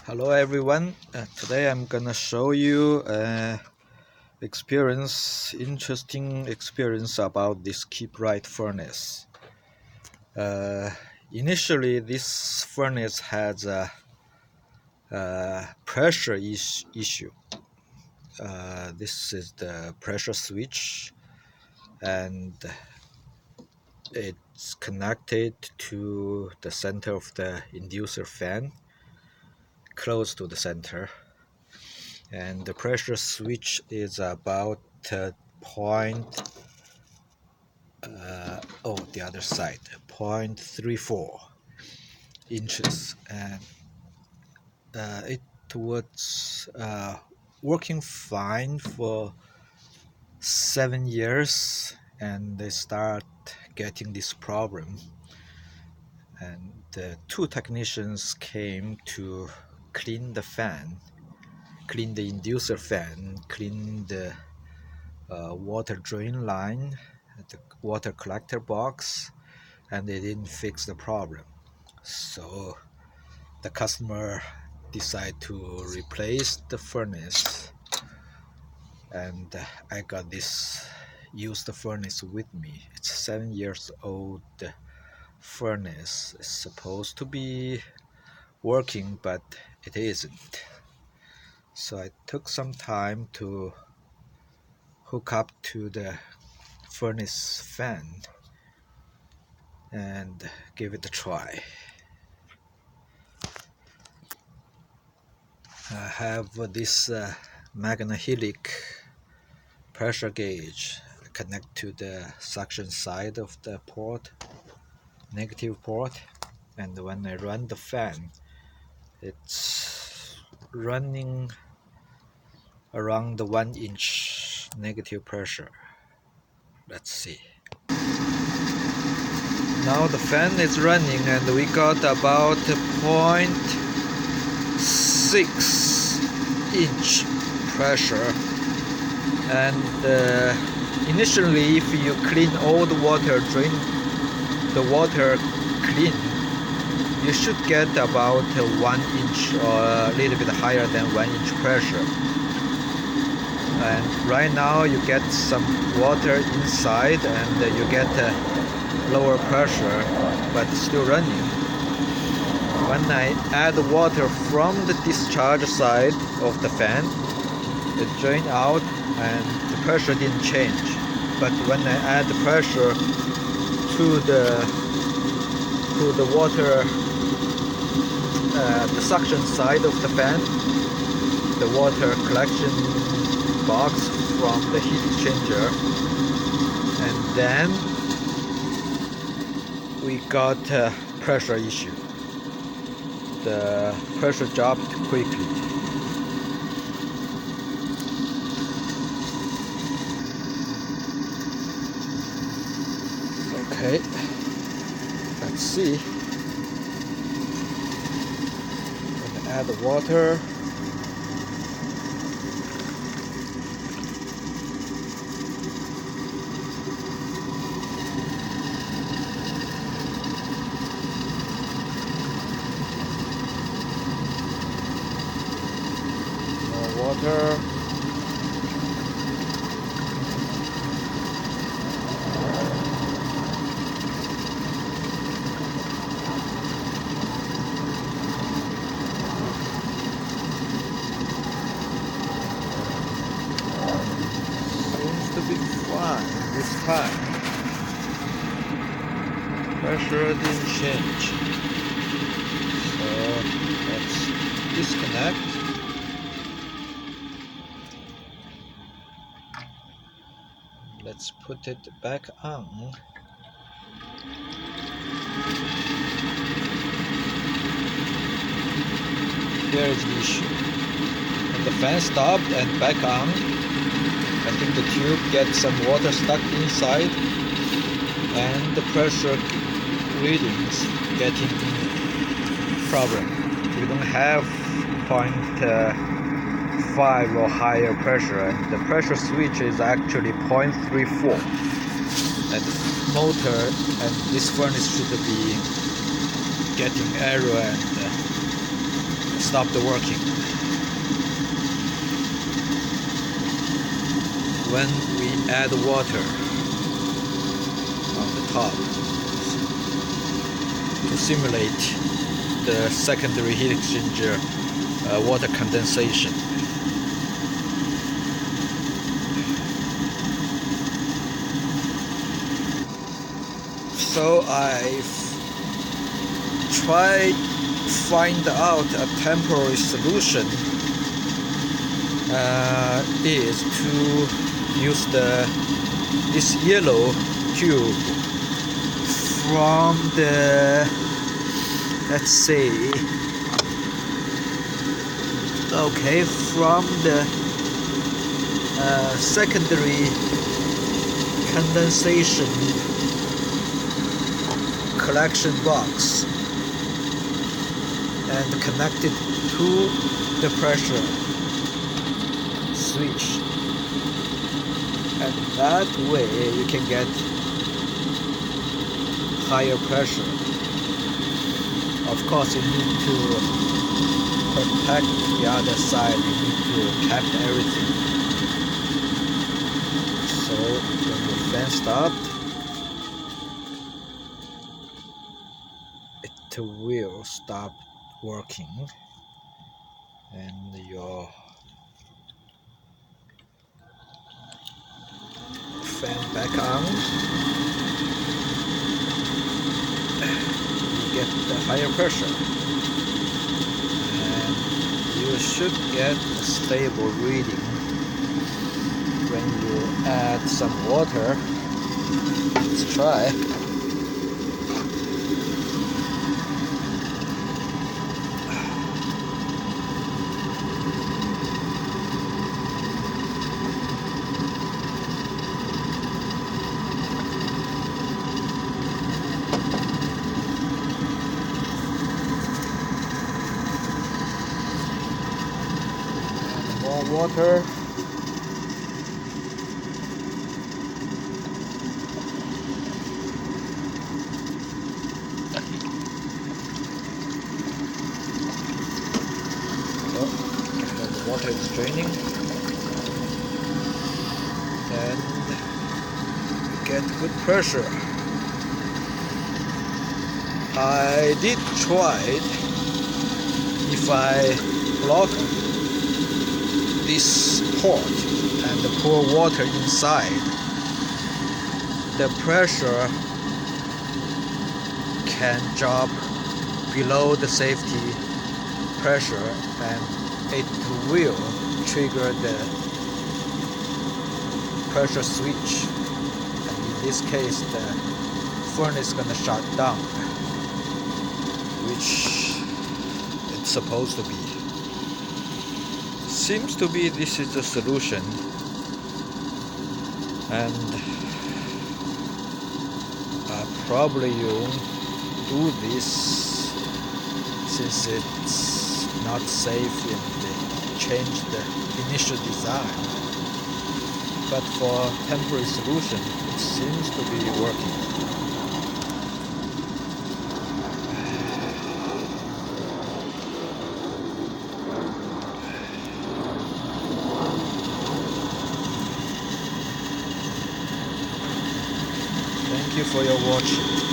Hello everyone. Today I'm gonna show you interesting experience about this Keeprite furnace. Initially, this furnace has a pressure issue. This is the pressure switch, and it's connected to the center of the inducer fan, close to the center. And the pressure switch is about point the other side 0.34 inches, and it was working fine for 7 years, and they start getting this problem, and two technicians came to clean the fan, clean the inducer fan, clean the water drain line, the water collector box, and they didn't fix the problem. So the customer decided to replace the furnace, and I got this used furnace with me. It's a 7 years old furnace. It's supposed to be working, but it isn't. So I took some time to hook up to the furnace fan and give it a try. I have this magnehelic pressure gauge connect to the suction side of the port, negative port, and when I run the fan, it's running around the 1 inch negative pressure. Let's see. Now the fan is running, and we got about 0.6 inch pressure. And initially, if you clean all the water, drain the water clean, you should get about 1 inch or a little bit higher than 1 inch pressure. And right now you get some water inside, and you get lower pressure, but still running. When I add water from the discharge side of the fan, it drained out and the pressure didn't change. But when I add the pressure to the water, the suction side of the fan, the water collection box from the heat exchanger, and then we got a pressure issue. The pressure dropped quickly. Okay, let's see. Gonna add the water. More water. To be fine this time. Pressure didn't change. So let's disconnect. Let's put it back on. Here is the issue. When the fan stopped and back on, I think the tube gets some water stuck inside, and the pressure readings getting problem. We don't have 0.5 or higher pressure, and the pressure switch is actually 0.34. And the motor and this furnace should be getting error, and stopped working. When we add water on the top to simulate the secondary heat exchanger water condensation. So I've tried find out a temporary solution is to use this yellow tube from the, let's say, okay, from the secondary condensation collection box and connect it to the pressure switch, and that way you can get higher pressure. Of course, you need to protect the other side, you need to cap everything. So when the fan stopped, it will stop working, and your fan back on, you get the higher pressure, and you should get a stable reading when you add some water. Let's try. More water. The water is draining, and we get good pressure. I did try it. If I block this port and pour water inside, the pressure can drop below the safety pressure, and it will trigger the pressure switch, and in this case the furnace is gonna shut down, which it's supposed to be. Seems to be this is the solution, and probably you won't do this since it's not safe and they changed the initial design, but for temporary solution it seems to be working. Thank you for your watching.